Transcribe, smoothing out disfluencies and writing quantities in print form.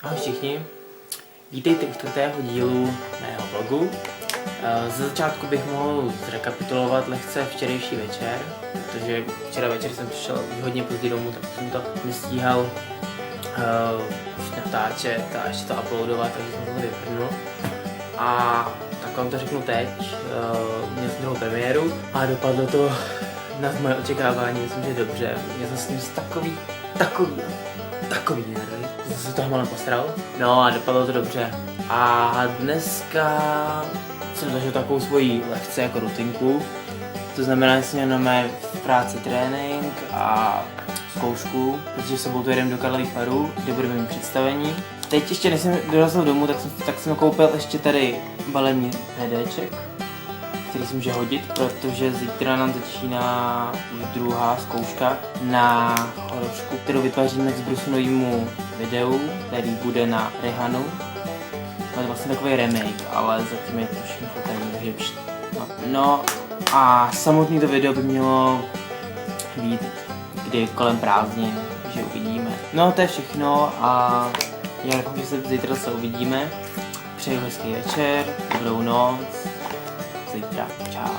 Ahoj všichni, vítejte u 4. dílu mého vlogu. Za začátku bych mohl zrekapitulovat lehce včerejší večer, protože včera večer jsem přišel už hodně pozdě domů, tak jsem to nestíhal už natáčet a ještě to uploadovat, takže jsem to vyprdnul. A tak vám to řeknu teď, měl jsem druhou premiéru a dopadlo to nad moje očekávání, myslím, že dobře. Měl jsem s tím takový nervy, že jsem se toho malem postaral. No a dopadlo to dobře. A dneska jsem zažil takovou svoji lehce jako rutinku. To znamená, že jsem měl na mé v práci trénink a zkoušku, protože v sobotu jedem do Karlových Varů, kde budeme mít představení. Teď ještě než jsem dorazil domů, tak jsem koupil ještě tady balení PDček, který si může hodit, protože zítra nám začíná už druhá zkouška na horošku, kterou vytváříme k Zbrusunovému videu, který bude na Rehanu. Je to vlastně takový remake, ale zatím je to všechno foukání, takže no a samotný to video by mělo být kdy kolem prázdnin, že uvidíme. No to je všechno a já doufám, že se zítra se uvidíme. Přeju hezký večer, dobrou noc. Zítra. Čau.